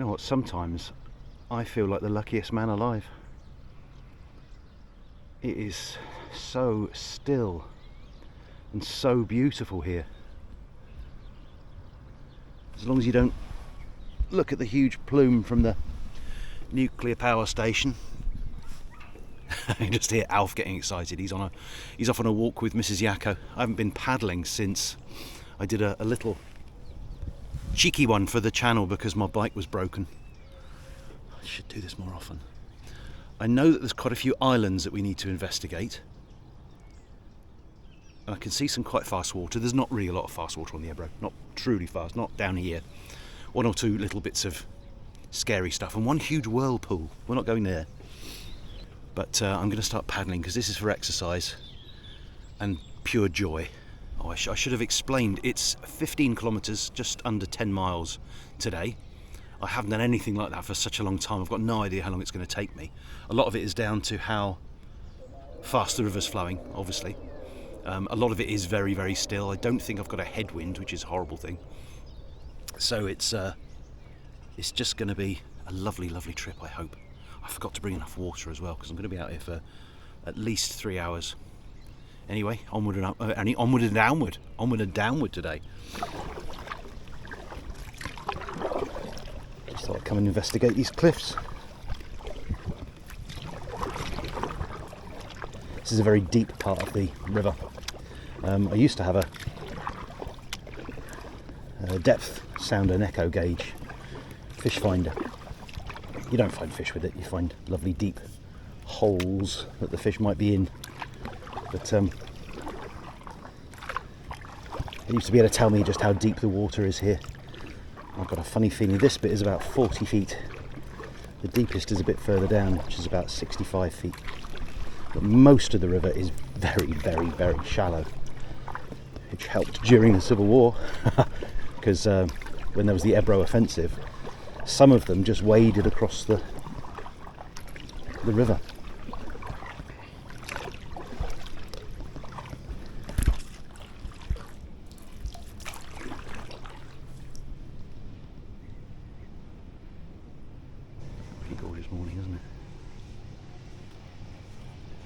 know what, sometimes I feel like the luckiest man alive. It is so still and so beautiful here. As long as you don't look at the huge plume from the nuclear power station. You just hear Alf getting excited. He's off on a walk with Mrs. Yakko. I haven't been paddling since I did a little cheeky one for the channel because my bike was broken. I should do this more often. I know that there's quite a few islands that we need to investigate. And I can see some quite fast water. There's not really a lot of fast water on the Ebro. Not truly fast, not down here. One or two little bits of scary stuff and one huge whirlpool. We're not going there. But I'm going to start paddling because this is for exercise and pure joy. Oh, I should have explained. It's 15 kilometres, just under 10 miles today. I haven't done anything like that for such a long time. I've got no idea how long it's going to take me. A lot of it is down to how fast the river's flowing, obviously. A lot of it is very, very still. I don't think I've got a headwind, which is a horrible thing. So it's just going to be a lovely, lovely trip, I hope. I forgot to bring enough water as well because I'm going to be out here for at least 3 hours. Anyway, onward and downward today. Just thought I'd come and investigate these cliffs. This is a very deep part of the river. I used to have a depth sound and echo gauge fish finder. You don't find fish with it, you find lovely deep holes that the fish might be in. But it used to be able to tell me just how deep the water is here. I've got a funny feeling this bit is about 40 feet. The deepest is a bit further down, which is about 65 feet. But most of the river is very, very, very shallow, which helped during the Civil War because when there was the Ebro offensive, some of them just waded across the river. Pretty gorgeous morning, isn't it?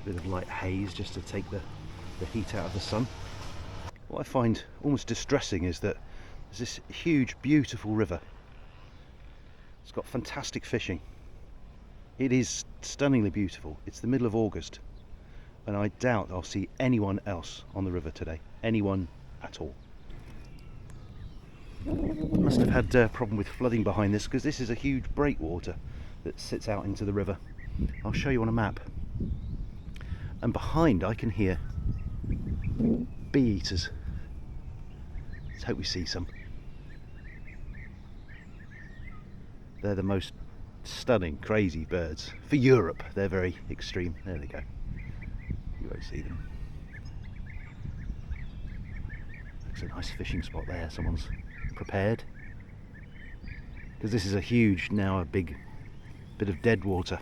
A bit of light haze just to take the heat out of the sun. What I find almost distressing is that there's this huge, beautiful river. It's got fantastic fishing. It is stunningly beautiful. It's the middle of August and I doubt I'll see anyone else on the river today. Anyone at all. Must have had a problem with flooding behind this because this is a huge breakwater that sits out into the river. I'll show you on a map. And behind I can hear bee eaters. Let's hope we see some. They're the most stunning, crazy birds. For Europe, they're very extreme. There they go. You won't see them. Looks a nice fishing spot there. Someone's prepared. Because this is a huge, now a big bit of dead water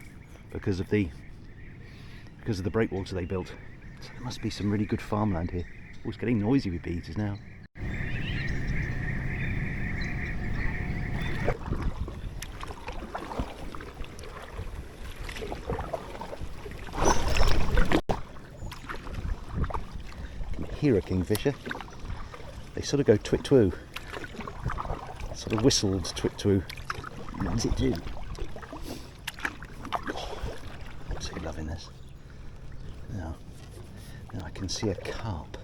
because of the breakwater they built. So there must be some really good farmland here. Oh, it's getting noisy with bee eaters now. Hear a kingfisher. They sort of go twit-twoo. Sort of whistled twit-twoo. What does it do? Oh, I'm absolutely loving this. Now I can see a carp.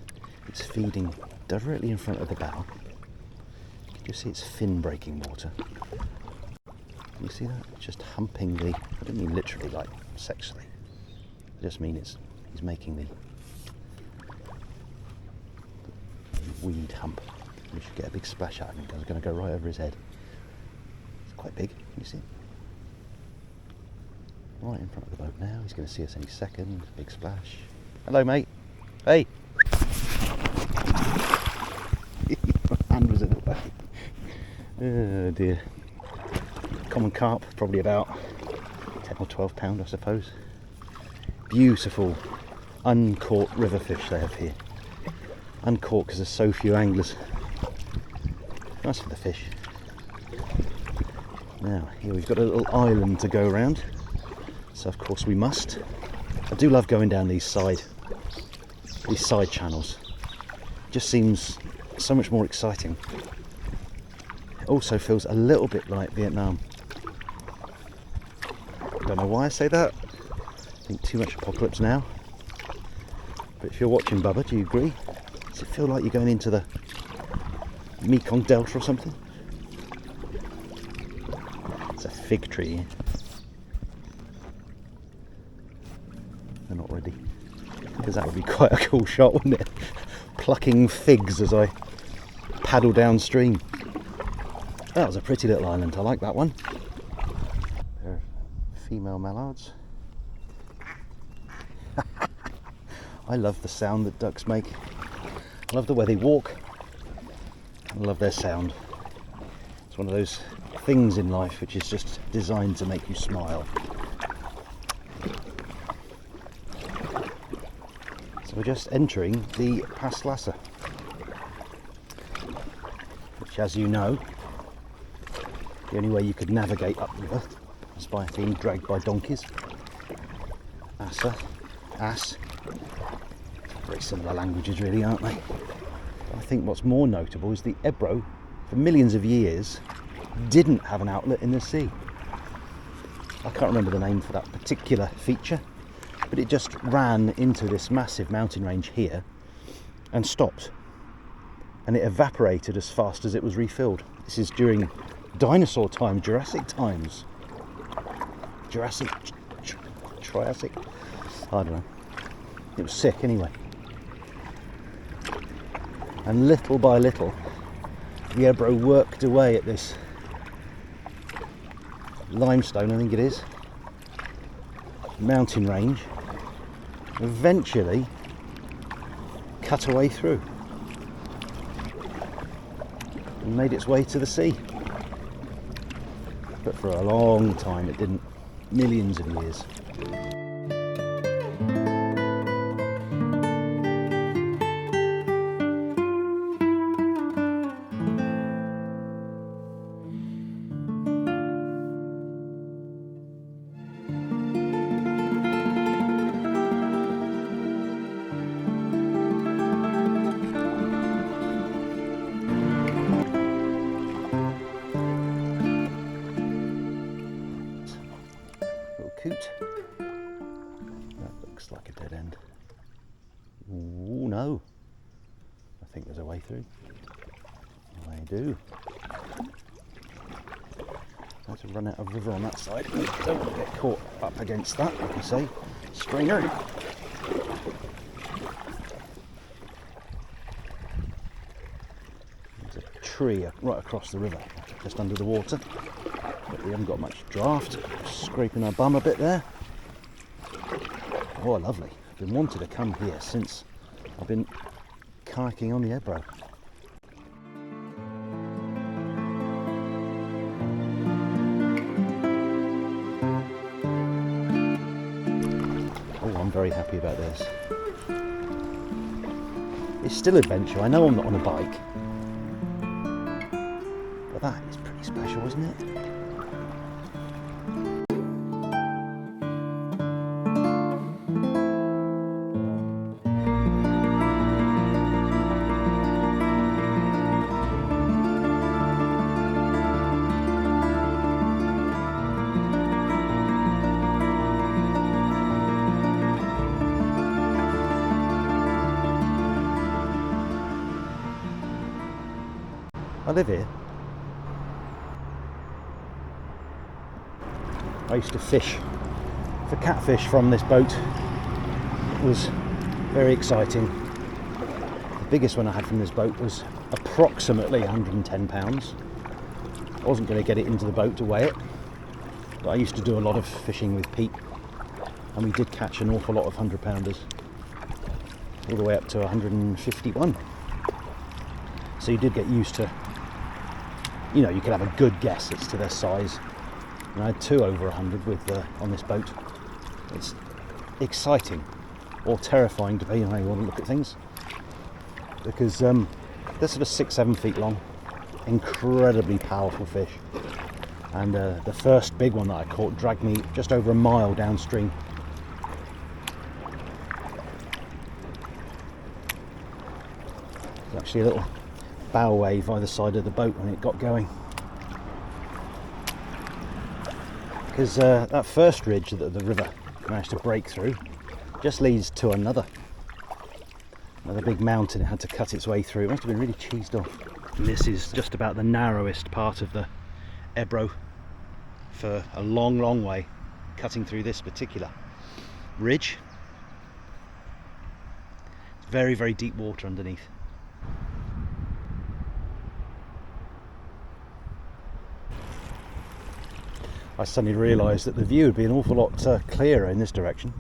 It's feeding directly in front of the bow. Can you see its fin breaking water? Can you see that? It's just humping the... I don't mean literally like sexually. I just mean he's making the weed hump. We should get a big splash out of him because it's going to go right over his head. It's quite big, can you see it? Right in front of the boat now. He's going to see us any second. Big splash. Hello, mate. Hey. My hand was in the way. Oh dear. Common carp, probably about 10 or 12 pound, I suppose. Beautiful uncaught river fish they have here. Uncaught because there's so few anglers. Nice for the fish. Now, here we've got a little island to go around, so of course we must. I do love going down these side channels. It just seems so much more exciting. It also feels a little bit like Vietnam. I don't know why I say that. I think too much apocalypse now. But if you're watching Bubba, do you agree? Does it feel like you're going into the Mekong Delta or something? It's a fig tree. They're not ready. Because that would be quite a cool shot, wouldn't it? Plucking figs as I paddle downstream. That was a pretty little island. I like that one. There are female mallards. I love the sound that ducks make. I love the way they walk. I love their sound. It's one of those things in life which is just designed to make you smile. So we're just entering the Pass Lhasa, which, as you know, the only way you could navigate upriver is by being dragged by donkeys. Ass. Very similar languages really, aren't they? But I think what's more notable is the Ebro, for millions of years, didn't have an outlet in the sea. I can't remember the name for that particular feature, but it just ran into this massive mountain range here and stopped. And it evaporated as fast as it was refilled. This is during dinosaur time, Jurassic times. Triassic? I don't know. It was sick anyway. And little by little, the Ebro worked away at this limestone, I think it is, mountain range, eventually cut away through and made its way to the sea. But for a long time it didn't, millions of years. Coot. That looks like a dead end. Ooh, no. I think there's a way through. I do. I have to run out of river on that side. Don't want to get caught up against that, like I say. Stringer. There's a tree right across the river, just under the water. But we haven't got much draft. Scraping our bum a bit there. Oh, lovely. I've been wanting to come here since I've been kayaking on the Ebro. Oh, I'm very happy about this. It's still adventure. I know I'm not on a bike. But that is pretty special, isn't it? I live here. I used to fish for catfish from this boat. It was very exciting. The biggest one I had from this boat was approximately 110 pounds. I wasn't going to get it into the boat to weigh it, but I used to do a lot of fishing with Pete, and we did catch an awful lot of 100-pounders, all the way up to 151. So you did get used to, you know, you could have a good guess as to their size. And I had two over 100 with on this boat. It's exciting or terrifying, depending on how you want to look at things, because they're sort of 6-7 feet long, incredibly powerful fish. And the first big one that I caught dragged me just over a mile downstream. There's actually a little bow wave either side of the boat when it got going. Because that first ridge that the river managed to break through just leads to another big mountain it had to cut its way through. It must have been really cheesed off. And this is just about the narrowest part of the Ebro for a long way, cutting through this particular ridge. It's very deep water underneath. I suddenly realised that the view would be an awful lot clearer in this direction,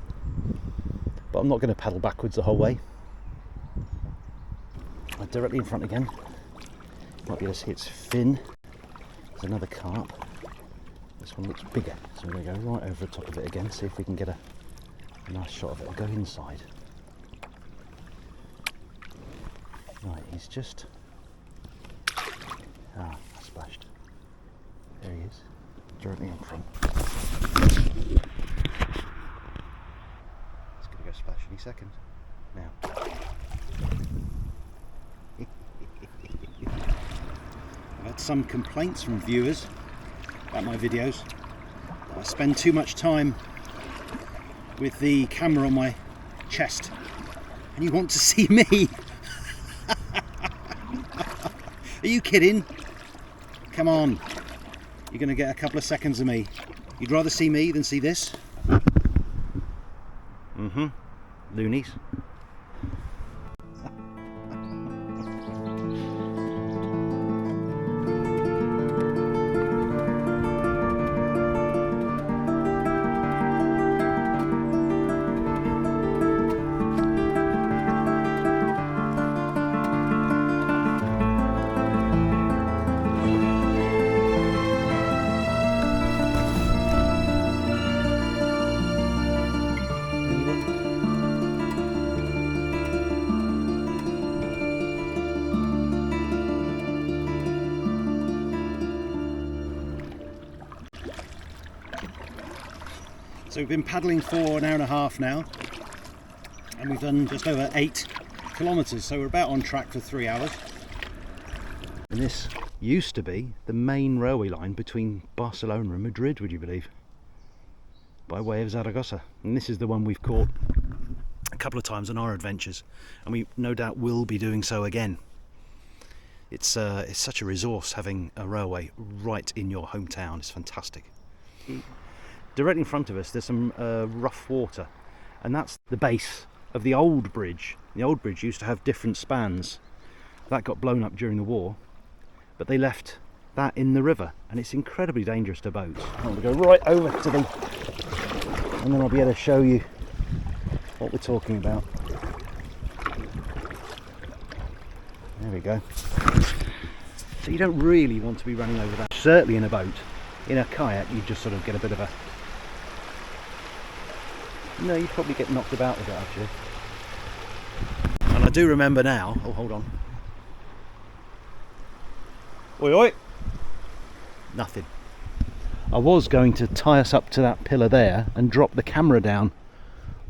but I'm not going to paddle backwards the whole way. Directly in front again, might be able to see its fin. There's another carp. This one looks bigger, so we're going to go right over the top of it again, see if we can get a nice shot of it. I'll go inside. Right, he's just... I splashed. There he is, directly in front. It's going to go splash any second. Now. I've had some complaints from viewers about my videos. I spend too much time with the camera on my chest, and you want to see me. Are you kidding? Come on, you're going to get a couple of seconds of me. You'd rather see me than see this? Loonies. So we've been paddling for an hour and a half now, and we've done just over 8 kilometres, so we're about on track for 3 hours. And this used to be the main railway line between Barcelona and Madrid, would you believe? By way of Zaragoza. And this is the one we've caught a couple of times on our adventures, and we no doubt will be doing so again. It's such a resource having a railway right in your hometown. It's fantastic. Directly in front of us there's some rough water, and that's the base of the old bridge. The old bridge used to have different spans. That got blown up during the war, but they left that in the river, and it's incredibly dangerous to boats. I want to go right over to them, and then I'll be able to show you what we're talking about. There we go. So you don't really want to be running over that. Certainly in a boat. In a kayak you just sort of get a bit of a... No, you'd probably get knocked about with it actually. And I do remember now... Oh, hold on. Oi, oi! Nothing. I was going to tie us up to that pillar there and drop the camera down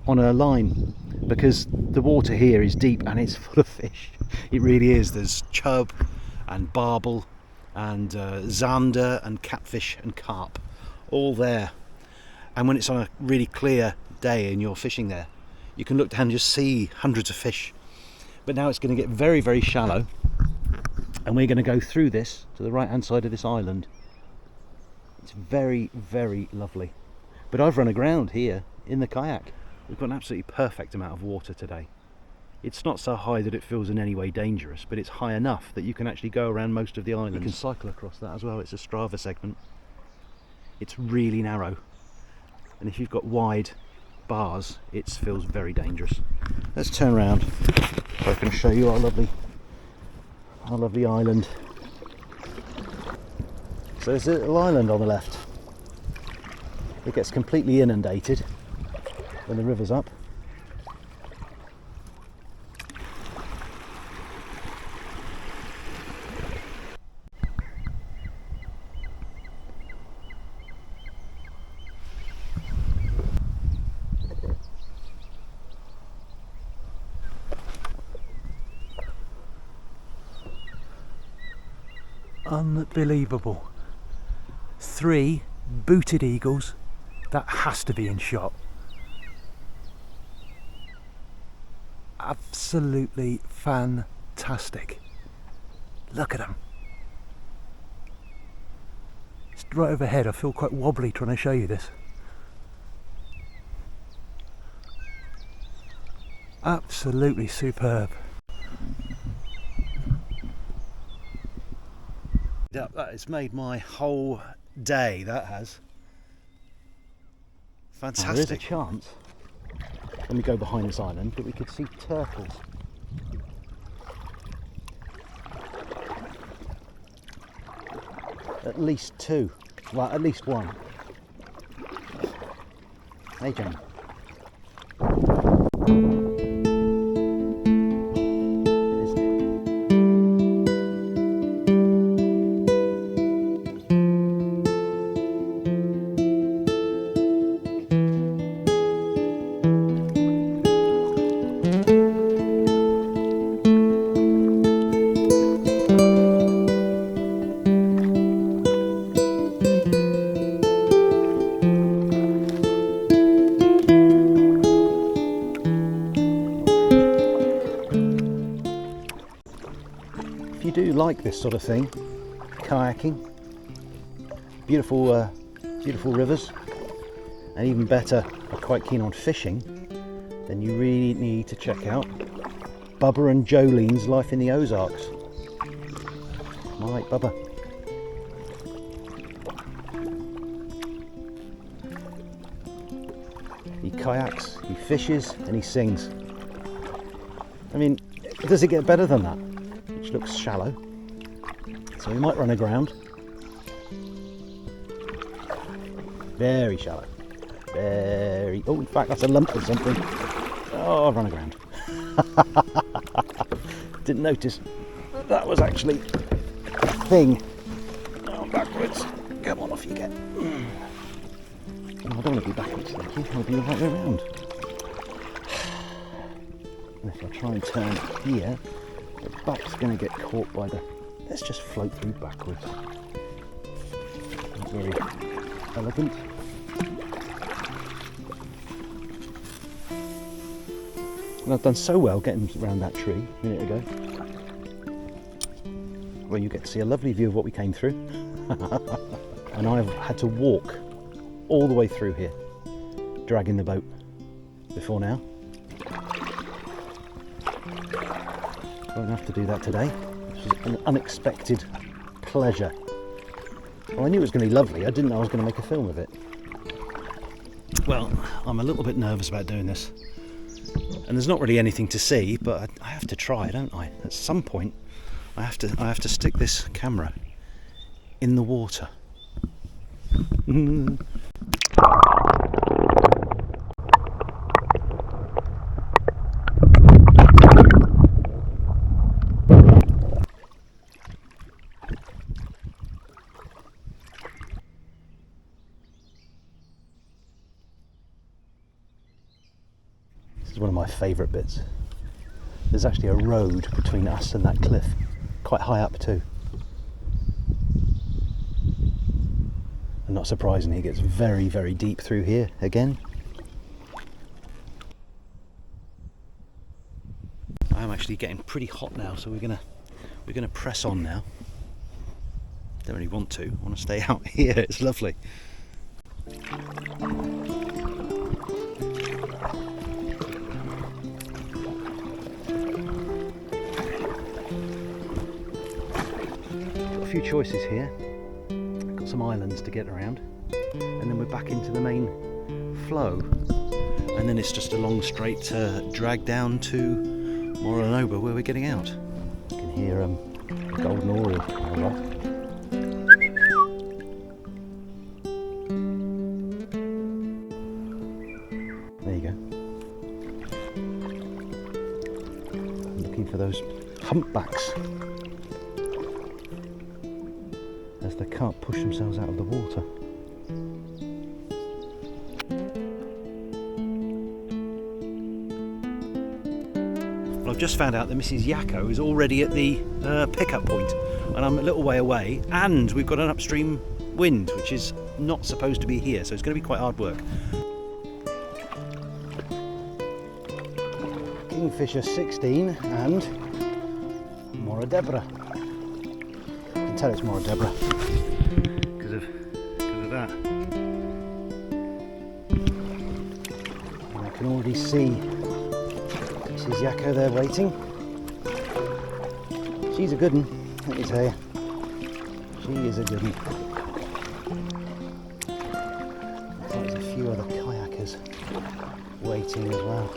on a line, because the water here is deep and it's full of fish. It really is. There's chub and barbel and zander and catfish and carp all there. And when it's on a really clear day and you're fishing there, you can look down and just see hundreds of fish. But now it's going to get very shallow, and we're going to go through this to the right hand side of this island. It's very lovely. But I've run aground here in the kayak. We've got an absolutely perfect amount of water today. It's not so high that it feels in any way dangerous, but it's high enough that you can actually go around most of the island. You can cycle across that as well. It's a Strava segment. It's really narrow, and if you've got wide bars, it feels very dangerous. Let's turn around so I can show you our lovely island. So there's a little island on the left. It gets completely inundated when the river's up. Unbelievable. 3 booted eagles. That has to be in shot. Absolutely fantastic. Look at them. It's right overhead. I feel quite wobbly trying to show you this. Absolutely superb. Yeah, that has made my whole day, that has. Fantastic. There is a chance, when we go behind this island, that we could see turtles. At least 2. Well, at least 1. Hey, Jamie. If you do like this sort of thing, kayaking, beautiful rivers, and even better, are quite keen on fishing, then you really need to check out Bubba and Jolene's Life in the Ozarks. My mate Bubba. He kayaks, he fishes, and he sings. I mean, does it get better than that? Which looks shallow, so we might run aground. Very shallow, very. Oh, in fact, that's a lump of something. Oh, I've run aground. Didn't notice that was actually a thing. Oh, backwards. Come on, off you get. Oh, I don't want to be backwards, thank you. I want to be the right way around. And if I try and turn here, the back's going to get caught by the... Let's just float through backwards. Not very elegant. And I've done so well getting around that tree a minute ago. Well, you get to see a lovely view of what we came through. And I've had to walk all the way through here, dragging the boat before now. I won't have to do that today, which was an unexpected pleasure. Well, I knew it was going to be lovely, I didn't know I was going to make a film of it. Well, I'm a little bit nervous about doing this. And there's not really anything to see, but I have to try, don't I? At some point, I have to stick this camera in the water. This is one of my favourite bits. There's actually a road between us and that cliff, quite high up too. And not surprisingly, it gets very, very deep through here again. I am actually getting pretty hot now, so we're gonna press on now. Don't really want to. I want to stay out here. It's lovely. Few choices here. Got some islands to get around, and then we're back into the main flow, and then it's just a long straight drag down to Moronova where we're getting out. You can hear the golden oriole. There you go. I'm looking for those humpbacks, as they can't push themselves out of the water. I've just found out that Mrs. Yakko is already at the pickup point, and I'm a little way away, and we've got an upstream wind, which is not supposed to be here, so it's going to be quite hard work. Kingfisher 16 and Moradebra. You can tell it's Moradebra because of that. And I can already see Mrs. Yakko there waiting. She's a good one, let me tell you. She is a good one. There's a few other kayakers waiting as well.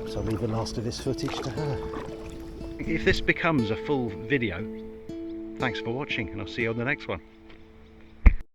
So I'll leave the last of this footage to her. If this becomes a full video, thanks for watching, and I'll see you on the next one.